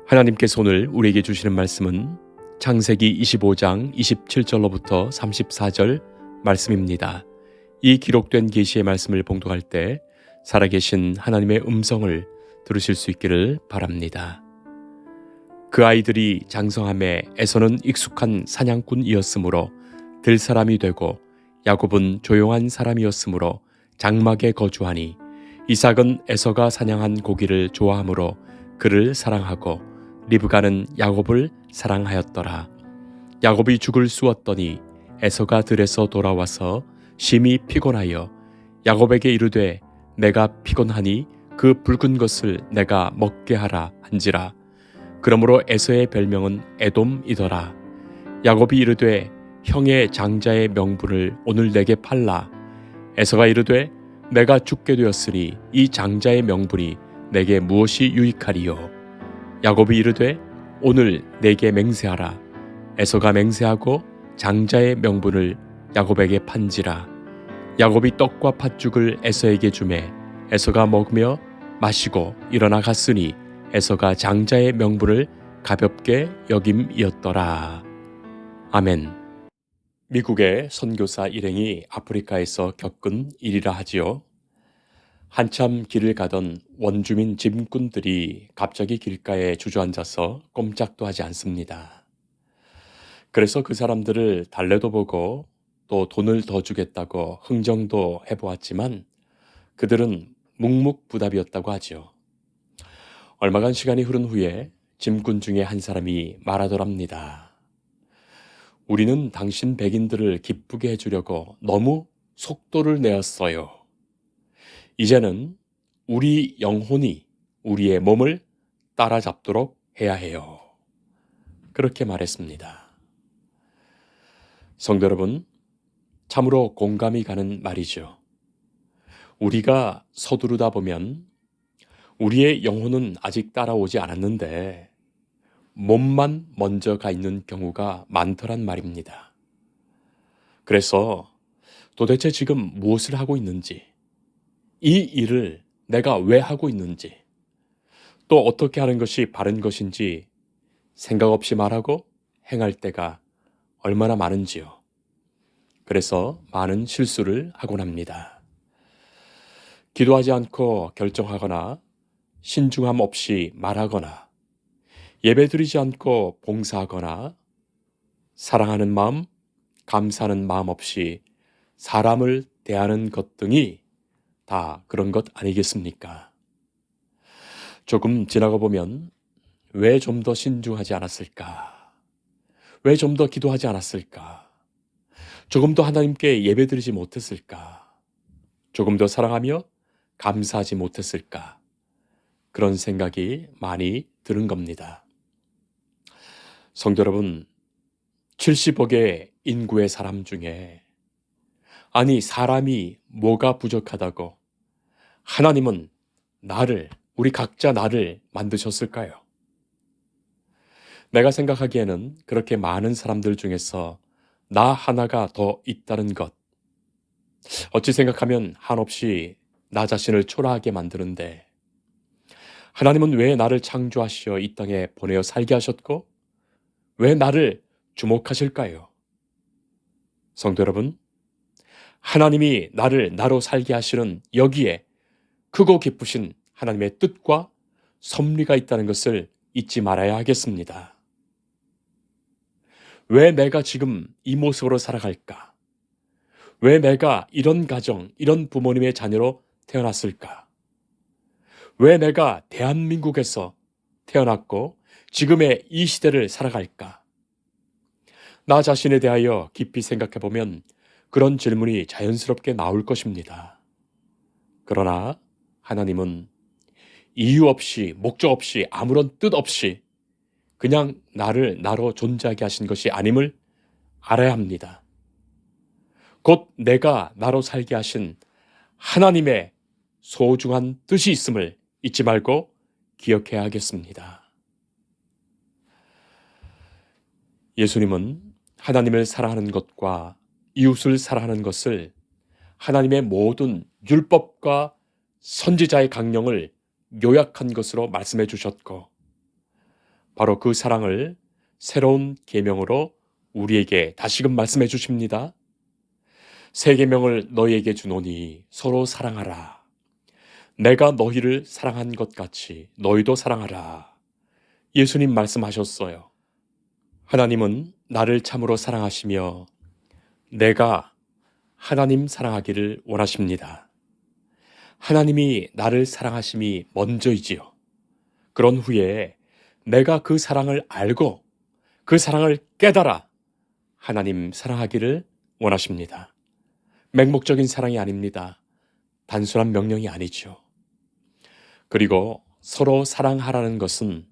하나님께서 오늘 우리에게 주시는 말씀은 창세기 25장 27절로부터 34절 말씀입니다. 이 기록된 계시의 말씀을 봉독할 때 살아계신 하나님의 음성을 들으실 수 있기를 바랍니다. 그 아이들이 장성함에 에서는 익숙한 사냥꾼이었으므로 들사람이 되고 야곱은 조용한 사람이었으므로 장막에 거주하니 이삭은 에서가 사냥한 고기를 좋아하므로 그를 사랑하고 리브가는 야곱을 사랑하였더라. 야곱이 죽을 쑤었더니 에서가 들에서 돌아와서 심히 피곤하여 야곱에게 이르되 내가 피곤하니 그 붉은 것을 내가 먹게 하라 한지라. 그러므로 에서의 별명은 에돔이더라. 야곱이 이르되 형의 장자의 명분을 오늘 내게 팔라. 에서가 이르되 내가 죽게 되었으니 이 장자의 명분이 내게 무엇이 유익하리요. 야곱이 이르되 오늘 내게 맹세하라. 에서가 맹세하고 장자의 명분을 야곱에게 판지라. 야곱이 떡과 팥죽을 에서에게 주매 에서가 먹으며 마시고 일어나 갔으니 에서가 장자의 명분을 가볍게 여김이었더라. 아멘. 미국의 선교사 일행이 아프리카에서 겪은 일이라 하지요. 한참 길을 가던 원주민 짐꾼들이 갑자기 길가에 주저앉아서 꼼짝도 하지 않습니다. 그래서 그 사람들을 달래도 보고 또 돈을 더 주겠다고 흥정도 해보았지만 그들은 묵묵부답이었다고 하죠. 얼마간 시간이 흐른 후에 짐꾼 중에 한 사람이 말하더랍니다. 우리는 당신 백인들을 기쁘게 해주려고 너무 속도를 내었어요. 이제는 우리 영혼이 우리의 몸을 따라잡도록 해야 해요. 그렇게 말했습니다. 성도 여러분, 참으로 공감이 가는 말이죠. 우리가 서두르다 보면 우리의 영혼은 아직 따라오지 않았는데 몸만 먼저 가 있는 경우가 많더란 말입니다. 그래서 도대체 지금 무엇을 하고 있는지, 이 일을 내가 왜 하고 있는지, 또 어떻게 하는 것이 바른 것인지 생각 없이 말하고 행할 때가 얼마나 많은지요. 그래서 많은 실수를 하곤 합니다. 기도하지 않고 결정하거나 신중함 없이 말하거나 예배드리지 않고 봉사하거나 사랑하는 마음, 감사하는 마음 없이 사람을 대하는 것 등이 다 그런 것 아니겠습니까? 조금 지나가 보면 왜 좀 더 신중하지 않았을까? 왜 좀 더 기도하지 않았을까? 조금 더 하나님께 예배드리지 못했을까? 조금 더 사랑하며 감사하지 못했을까? 그런 생각이 많이 드는 겁니다. 성도 여러분, 70억의 인구의 사람 중에 아니 사람이 뭐가 부족하다고 하나님은 우리 각자 나를 만드셨을까요? 내가 생각하기에는 그렇게 많은 사람들 중에서 나 하나가 더 있다는 것, 어찌 생각하면 한없이 나 자신을 초라하게 만드는데 하나님은 왜 나를 창조하시어 이 땅에 보내어 살게 하셨고 왜 나를 주목하실까요? 성도 여러분, 하나님이 나를 나로 살게 하시는 여기에 크고 깊으신 하나님의 뜻과 섭리가 있다는 것을 잊지 말아야 하겠습니다. 왜 내가 지금 이 모습으로 살아갈까? 왜 내가 이런 가정, 이런 부모님의 자녀로 태어났을까? 왜 내가 대한민국에서 태어났고 지금의 이 시대를 살아갈까? 나 자신에 대하여 깊이 생각해 보면 그런 질문이 자연스럽게 나올 것입니다. 그러나 하나님은 이유 없이, 목적 없이, 아무런 뜻 없이 그냥 나를 나로 존재하게 하신 것이 아님을 알아야 합니다. 곧 내가 나로 살게 하신 하나님의 소중한 뜻이 있음을 잊지 말고 기억해야 하겠습니다. 예수님은 하나님을 사랑하는 것과 이웃을 사랑하는 것을 하나님의 모든 율법과 선지자의 강령을 요약한 것으로 말씀해 주셨고 바로 그 사랑을 새로운 계명으로 우리에게 다시금 말씀해 주십니다. 새 계명을 너희에게 주노니 서로 사랑하라. 내가 너희를 사랑한 것 같이 너희도 사랑하라. 예수님 말씀하셨어요. 하나님은 나를 참으로 사랑하시며 내가 하나님 사랑하기를 원하십니다. 하나님이 나를 사랑하심이 먼저이지요. 그런 후에 내가 그 사랑을 알고 그 사랑을 깨달아 하나님 사랑하기를 원하십니다. 맹목적인 사랑이 아닙니다. 단순한 명령이 아니죠. 그리고 서로 사랑하라는 것은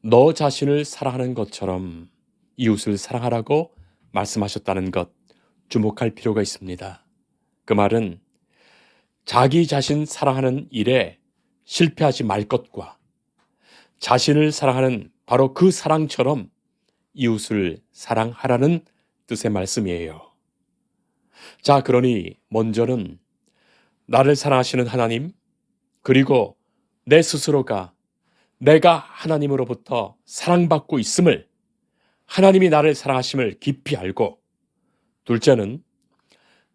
너 자신을 사랑하는 것처럼 이웃을 사랑하라고 말씀하셨다는 것 주목할 필요가 있습니다. 그 말은 자기 자신 사랑하는 일에 실패하지 말 것과 자신을 사랑하는 바로 그 사랑처럼 이웃을 사랑하라는 뜻의 말씀이에요. 자, 그러니 먼저는 나를 사랑하시는 하나님, 그리고 내 스스로가 내가 하나님으로부터 사랑받고 있음을, 하나님이 나를 사랑하심을 깊이 알고, 둘째는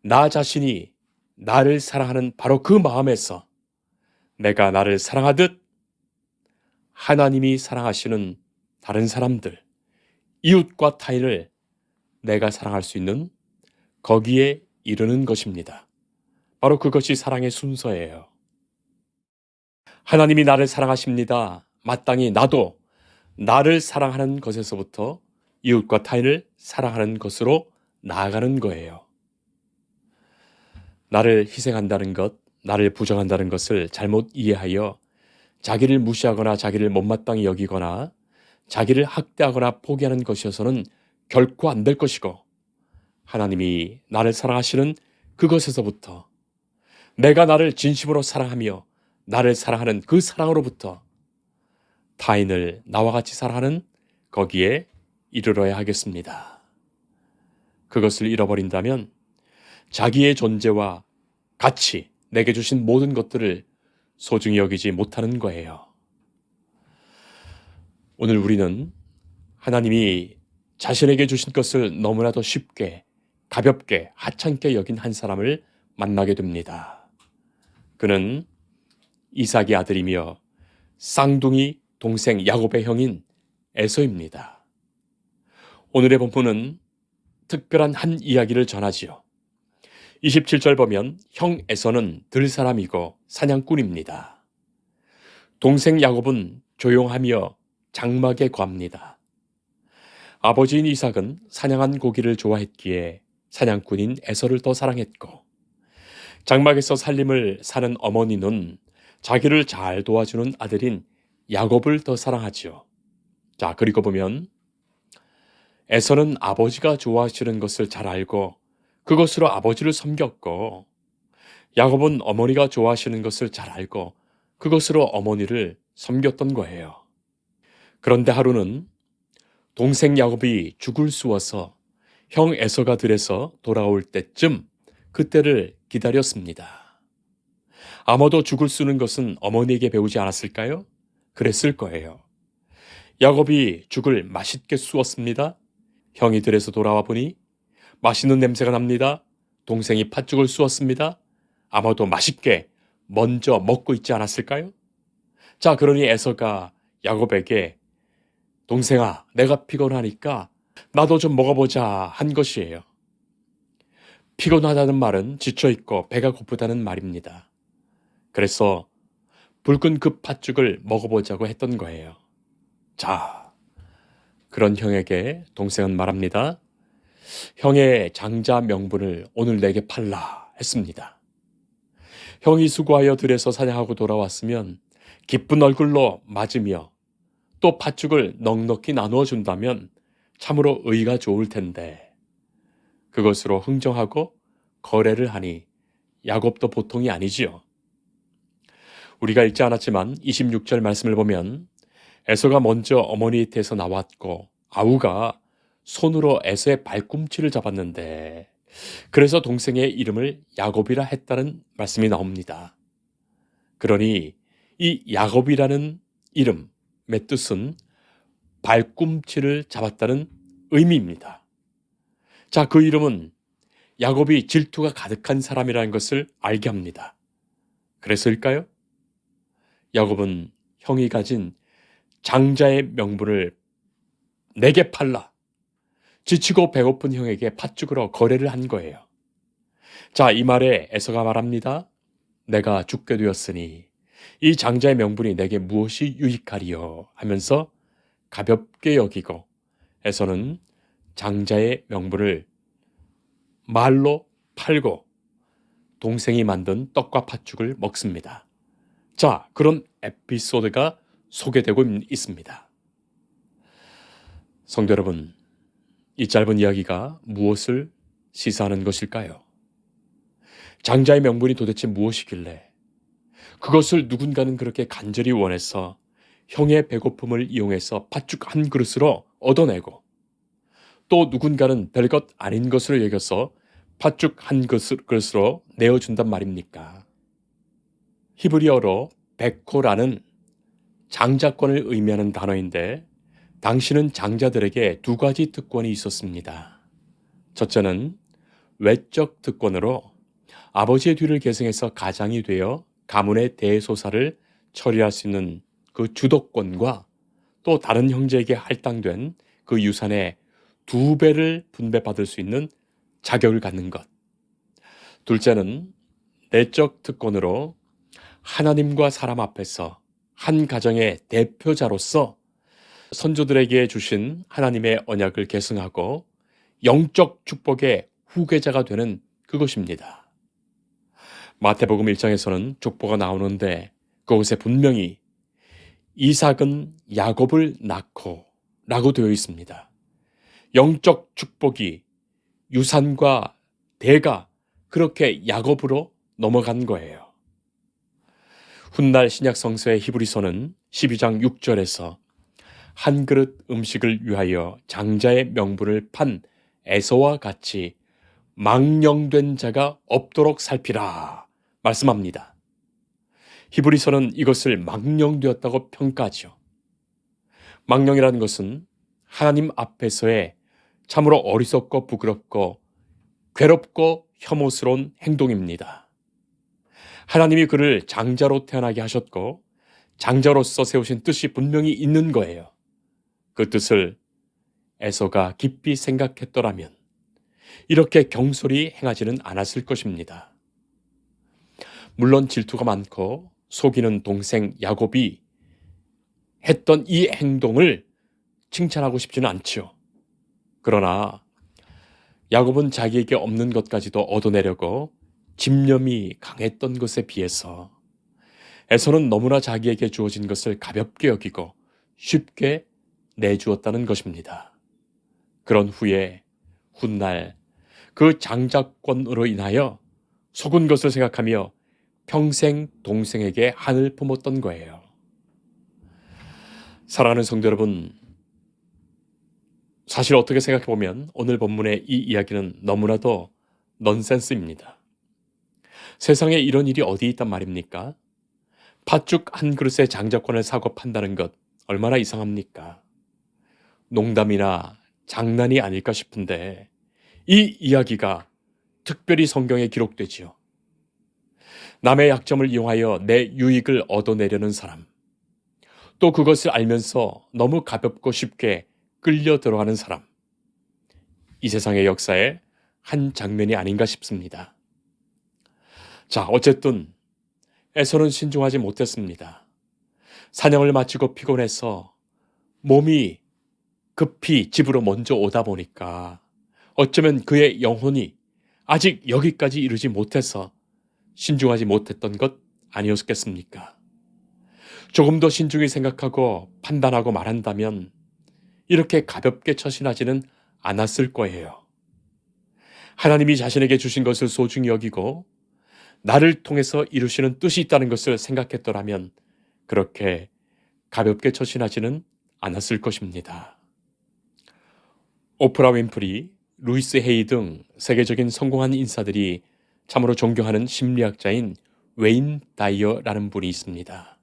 나 자신이 나를 사랑하는 바로 그 마음에서 내가 나를 사랑하듯 하나님이 사랑하시는 다른 사람들, 이웃과 타인을 내가 사랑할 수 있는 거기에 이르는 것입니다. 바로 그것이 사랑의 순서예요. 하나님이 나를 사랑하십니다. 마땅히 나도 나를 사랑하는 것에서부터 이웃과 타인을 사랑하는 것으로 나아가는 거예요. 나를 희생한다는 것, 나를 부정한다는 것을 잘못 이해하여 자기를 무시하거나 자기를 못마땅히 여기거나 자기를 학대하거나 포기하는 것이어서는 결코 안 될 것이고, 하나님이 나를 사랑하시는 그것에서부터 내가 나를 진심으로 사랑하며 나를 사랑하는 그 사랑으로부터 타인을 나와 같이 사랑하는 거기에 이르러야 하겠습니다. 그것을 잃어버린다면 자기의 존재와 가치, 내게 주신 모든 것들을 소중히 여기지 못하는 거예요. 오늘 우리는 하나님이 자신에게 주신 것을 너무나도 쉽게, 가볍게, 하찮게 여긴 한 사람을 만나게 됩니다. 그는 이삭의 아들이며 쌍둥이 동생 야곱의 형인 에서입니다. 오늘의 본문은 특별한 한 이야기를 전하지요. 27절 보면 형 에서는 들사람이고 사냥꾼입니다. 동생 야곱은 조용하며 장막에 괸니다. 아버지인 이삭은 사냥한 고기를 좋아했기에 사냥꾼인 에서를 더 사랑했고, 장막에서 살림을 사는 어머니는 자기를 잘 도와주는 아들인 야곱을 더 사랑하지요. 자, 그리고 보면 에서는 아버지가 좋아하시는 것을 잘 알고 그것으로 아버지를 섬겼고, 야곱은 어머니가 좋아하시는 것을 잘 알고 그것으로 어머니를 섬겼던 거예요. 그런데 하루는 동생 야곱이 죽을 쑤어서 형 에서가 들에서 돌아올 때쯤 그때를 기다렸습니다. 아마도 죽을 쑤는 것은 어머니에게 배우지 않았을까요? 그랬을 거예요. 야곱이 죽을 맛있게 쑤었습니다. 형이 들에서 돌아와 보니 맛있는 냄새가 납니다. 동생이 팥죽을 쑤었습니다. 아마도 맛있게 먼저 먹고 있지 않았을까요? 자, 그러니 에서가 야곱에게 동생아, 내가 피곤하니까 나도 좀 먹어보자 한 것이에요. 피곤하다는 말은 지쳐있고 배가 고프다는 말입니다. 그래서 붉은 그 팥죽을 먹어보자고 했던 거예요. 자, 그런 형에게 동생은 말합니다. 형의 장자 명분을 오늘 내게 팔라 했습니다. 형이 수고하여 들에서 사냥하고 돌아왔으면 기쁜 얼굴로 맞으며 또 팥죽을 넉넉히 나누어 준다면 참으로 의가 좋을 텐데, 그것으로 흥정하고 거래를 하니 야곱도 보통이 아니지요. 우리가 읽지 않았지만 26절 말씀을 보면 에서가 먼저 어머니 곁에서 나왔고 아우가 손으로 에서의 발꿈치를 잡았는데, 그래서 동생의 이름을 야곱이라 했다는 말씀이 나옵니다. 그러니 이 야곱이라는 이름의 뜻은 발꿈치를 잡았다는 의미입니다. 자, 그 이름은 야곱이 질투가 가득한 사람이라는 것을 알게 합니다. 그래서일까요? 야곱은 형이 가진 장자의 명분을 내게 팔라. 지치고 배고픈 형에게 팥죽으로 거래를 한 거예요. 자, 이 말에 에서가 말합니다. 내가 죽게 되었으니 이 장자의 명분이 내게 무엇이 유익하리요 하면서 가볍게 여기고 에서는 장자의 명분을 말로 팔고 동생이 만든 떡과 팥죽을 먹습니다. 자, 그런 에피소드가 소개되고 있습니다. 성도 여러분, 이 짧은 이야기가 무엇을 시사하는 것일까요? 장자의 명분이 도대체 무엇이길래 그것을 누군가는 그렇게 간절히 원해서 형의 배고픔을 이용해서 팥죽 한 그릇으로 얻어내고 또 누군가는 별것 아닌 것으로 여겨서 팥죽 한 그릇으로 내어준단 말입니까? 히브리어로 베코라는 장자권을 의미하는 단어인데 당시는 장자들에게 두 가지 특권이 있었습니다. 첫째는 외적 특권으로 아버지의 뒤를 계승해서 가장이 되어 가문의 대소사를 처리할 수 있는 그 주도권과 또 다른 형제에게 할당된 그 유산의 2배를 분배받을 수 있는 자격을 갖는 것. 둘째는 내적 특권으로 하나님과 사람 앞에서 한 가정의 대표자로서 선조들에게 주신 하나님의 언약을 계승하고 영적 축복의 후계자가 되는 그것입니다. 마태복음 1장에서는 족보가 나오는데 그곳에 분명히 이삭은 야곱을 낳고 라고 되어 있습니다. 영적 축복이 유산과 대가 그렇게 야곱으로 넘어간 거예요. 훗날 신약 성서의 히브리서는 12장 6절에서 한 그릇 음식을 위하여 장자의 명분을 판 에서와 같이 망령된 자가 없도록 살피라 말씀합니다. 히브리서는 이것을 망령되었다고 평가하죠. 망령이라는 것은 하나님 앞에서의 참으로 어리석고 부끄럽고 괴롭고 혐오스러운 행동입니다. 하나님이 그를 장자로 태어나게 하셨고 장자로서 세우신 뜻이 분명히 있는 거예요. 그 뜻을 에서가 깊이 생각했더라면 이렇게 경솔히 행하지는 않았을 것입니다. 물론 질투가 많고 속이는 동생 야곱이 했던 이 행동을 칭찬하고 싶지는 않지요. 그러나 야곱은 자기에게 없는 것까지도 얻어내려고 집념이 강했던 것에 비해서 에서는 너무나 자기에게 주어진 것을 가볍게 여기고 쉽게 내주었다는 것입니다. 그런 후에 훗날 그 장자권으로 인하여 속은 것을 생각하며 평생 동생에게 한을 품었던 거예요. 사랑하는 성도 여러분, 사실 어떻게 생각해보면 오늘 본문의 이 이야기는 너무나도 넌센스입니다. 세상에 이런 일이 어디 있단 말입니까? 팥죽 한 그릇에 장자권을 사고 판다는 것 얼마나 이상합니까? 농담이나 장난이 아닐까 싶은데 이 이야기가 특별히 성경에 기록되지요. 남의 약점을 이용하여 내 유익을 얻어내려는 사람, 또 그것을 알면서 너무 가볍고 쉽게 끌려 들어가는 사람, 이 세상의 역사의 한 장면이 아닌가 싶습니다. 자, 어쨌든 에서는 신중하지 못했습니다. 사냥을 마치고 피곤해서 몸이 급히 집으로 먼저 오다 보니까 어쩌면 그의 영혼이 아직 여기까지 이르지 못해서 신중하지 못했던 것 아니었겠습니까? 조금 더 신중히 생각하고 판단하고 말한다면 이렇게 가볍게 처신하지는 않았을 거예요. 하나님이 자신에게 주신 것을 소중히 여기고 나를 통해서 이루시는 뜻이 있다는 것을 생각했더라면 그렇게 가볍게 처신하지는 않았을 것입니다. 오프라 윈프리, 루이스 헤이 등 세계적인 성공한 인사들이 참으로 존경하는 심리학자인 웨인 다이어라는 분이 있습니다.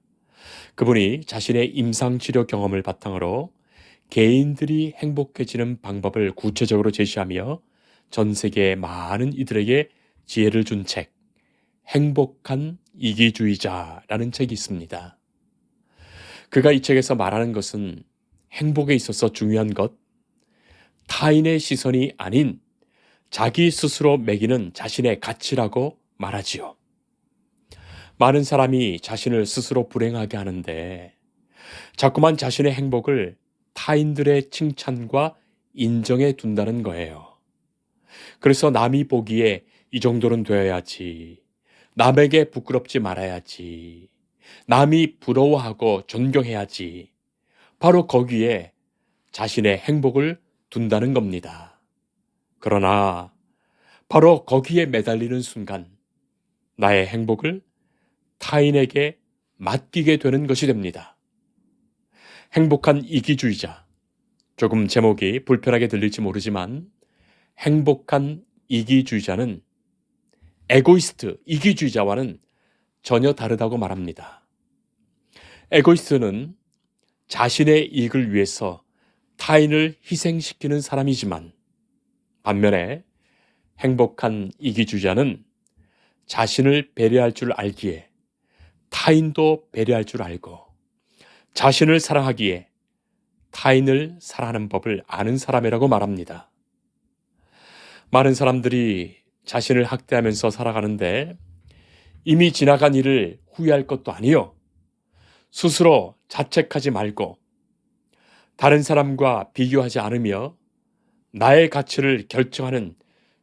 그분이 자신의 임상치료 경험을 바탕으로 개인들이 행복해지는 방법을 구체적으로 제시하며 전 세계 많은 이들에게 지혜를 준 책, 행복한 이기주의자라는 책이 있습니다. 그가 이 책에서 말하는 것은 행복에 있어서 중요한 것, 타인의 시선이 아닌 자기 스스로 매기는 자신의 가치라고 말하지요. 많은 사람이 자신을 스스로 불행하게 하는데 자꾸만 자신의 행복을 타인들의 칭찬과 인정에 둔다는 거예요. 그래서 남이 보기에 이 정도는 되어야지, 남에게 부끄럽지 말아야지, 남이 부러워하고 존경해야지, 바로 거기에 자신의 행복을 둔다는 겁니다. 그러나 바로 거기에 매달리는 순간 나의 행복을 타인에게 맡기게 되는 것이 됩니다. 행복한 이기주의자. 조금 제목이 불편하게 들릴지 모르지만 행복한 이기주의자는 에고이스트, 이기주의자와는 전혀 다르다고 말합니다. 에고이스트는 자신의 이익을 위해서 타인을 희생시키는 사람이지만 반면에 행복한 이기주의자는 자신을 배려할 줄 알기에 타인도 배려할 줄 알고 자신을 사랑하기에 타인을 사랑하는 법을 아는 사람이라고 말합니다. 많은 사람들이 자신을 학대하면서 살아가는데 이미 지나간 일을 후회할 것도 아니요. 스스로 자책하지 말고 다른 사람과 비교하지 않으며 나의 가치를 결정하는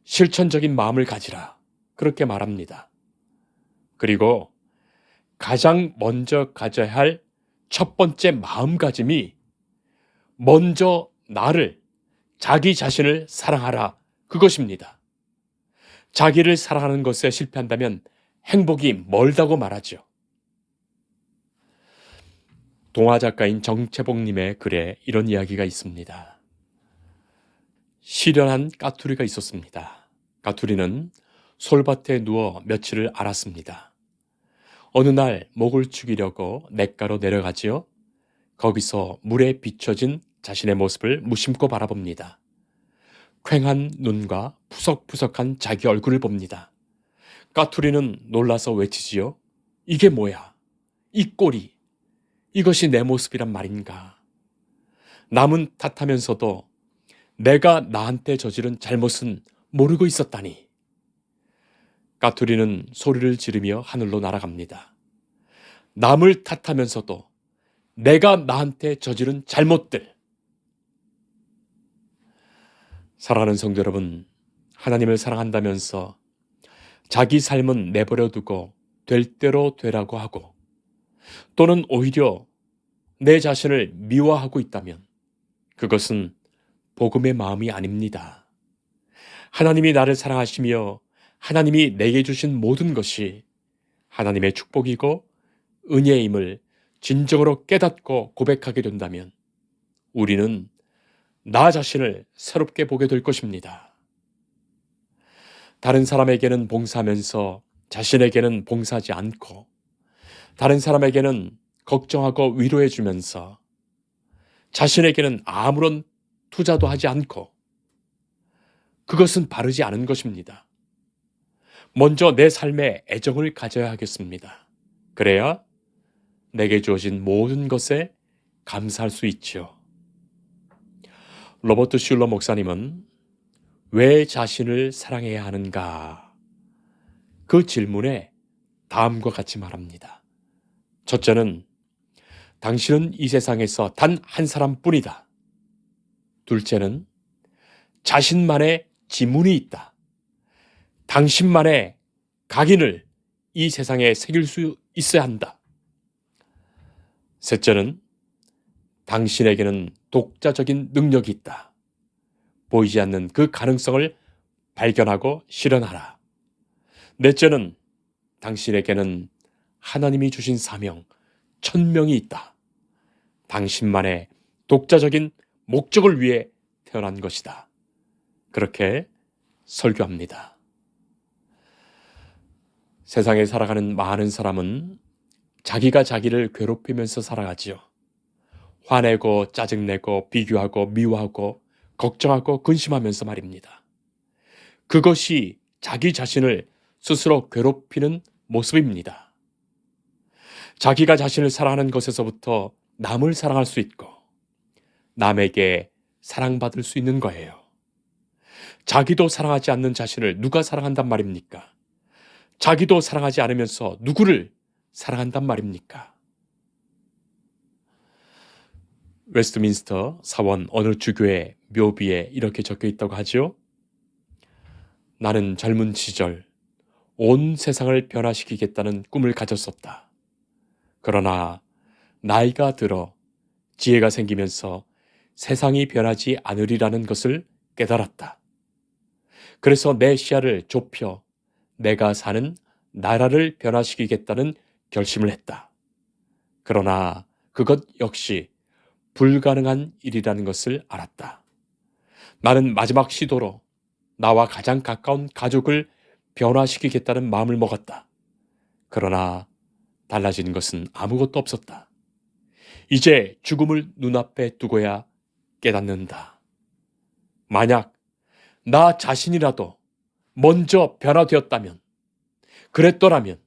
실천적인 마음을 가지라. 그렇게 말합니다. 그리고 가장 먼저 가져야 할 첫 번째 마음가짐이 먼저 나를, 자기 자신을 사랑하라. 그것입니다. 자기를 사랑하는 것에 실패한다면 행복이 멀다고 말하죠. 동화 작가인 정채복님의 글에 이런 이야기가 있습니다. 시련한 까투리가 있었습니다. 까투리는 솔밭에 누워 며칠을 앓았습니다. 어느 날 목을 축이려고 냇가로 내려가지요. 거기서 물에 비춰진 자신의 모습을 무심코 바라봅니다. 퀭한 눈과 푸석푸석한 자기 얼굴을 봅니다. 까투리는 놀라서 외치지요. 이게 뭐야? 이 꼴이, 이것이 내 모습이란 말인가? 남은 탓하면서도 내가 나한테 저지른 잘못은 모르고 있었다니. 까투리는 소리를 지르며 하늘로 날아갑니다. 남을 탓하면서도 내가 나한테 저지른 잘못들. 사랑하는 성도 여러분, 하나님을 사랑한다면서 자기 삶은 내버려 두고 될 대로 되라고 하고 또는 오히려 내 자신을 미워하고 있다면 그것은 복음의 마음이 아닙니다. 하나님이 나를 사랑하시며 하나님이 내게 주신 모든 것이 하나님의 축복이고 은혜임을 진정으로 깨닫고 고백하게 된다면 우리는 나 자신을 새롭게 보게 될 것입니다. 다른 사람에게는 봉사하면서 자신에게는 봉사하지 않고 다른 사람에게는 걱정하고 위로해 주면서 자신에게는 아무런 투자도 하지 않고 그것은 바르지 않은 것입니다. 먼저 내 삶에 애정을 가져야 하겠습니다. 그래야 내게 주어진 모든 것에 감사할 수 있죠. 로버트 슐러 목사님은 왜 자신을 사랑해야 하는가? 그 질문에 다음과 같이 말합니다. 첫째는 당신은 이 세상에서 단 한 사람뿐이다. 둘째는 자신만의 지문이 있다. 당신만의 각인을 이 세상에 새길 수 있어야 한다. 셋째는 당신에게는 독자적인 능력이 있다. 보이지 않는 그 가능성을 발견하고 실현하라. 넷째는 당신에게는 하나님이 주신 사명, 천명이 있다. 당신만의 독자적인 목적을 위해 태어난 것이다. 그렇게 설교합니다. 세상에 살아가는 많은 사람은 자기가 자기를 괴롭히면서 살아가지요. 화내고 짜증내고 비교하고 미워하고 걱정하고 근심하면서 말입니다. 그것이 자기 자신을 스스로 괴롭히는 모습입니다. 자기가 자신을 사랑하는 것에서부터 남을 사랑할 수 있고 남에게 사랑받을 수 있는 거예요. 자기도 사랑하지 않는 자신을 누가 사랑한단 말입니까? 자기도 사랑하지 않으면서 누구를 사랑한단 말입니까? 웨스트민스터 사원 어느 주교의 묘비에 이렇게 적혀 있다고 하죠. 나는 젊은 시절 온 세상을 변화시키겠다는 꿈을 가졌었다. 그러나 나이가 들어 지혜가 생기면서 세상이 변하지 않으리라는 것을 깨달았다. 그래서 내 시야를 좁혀 내가 사는 나라를 변화시키겠다는 결심을 했다. 그러나 그것 역시 불가능한 일이라는 것을 알았다. 나는 마지막 시도로 나와 가장 가까운 가족을 변화시키겠다는 마음을 먹었다. 그러나 달라진 것은 아무것도 없었다. 이제 죽음을 눈앞에 두고야 깨닫는다. 만약 나 자신이라도 먼저 변화되었다면, 그랬더라면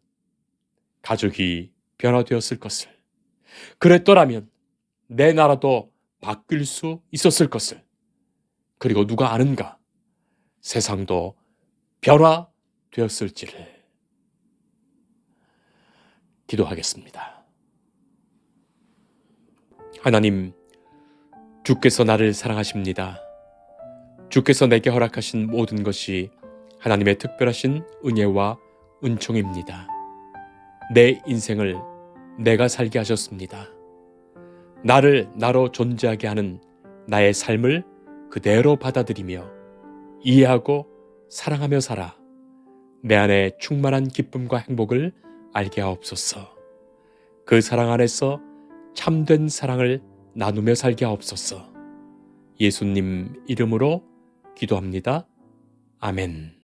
가족이 변화되었을 것을, 그랬더라면 내 나라도 바뀔 수 있었을 것을, 그리고 누가 아는가, 세상도 변화되었을지를. 기도하겠습니다. 하나님, 주께서 나를 사랑하십니다. 주께서 내게 허락하신 모든 것이 하나님의 특별하신 은혜와 은총입니다. 내 인생을 내가 살게 하셨습니다. 나를 나로 존재하게 하는 나의 삶을 그대로 받아들이며 이해하고 사랑하며 살아 내 안에 충만한 기쁨과 행복을 알게 하옵소서. 그 사랑 안에서 참된 사랑을 나누며 살게 하옵소서. 예수님 이름으로 기도합니다. 아멘.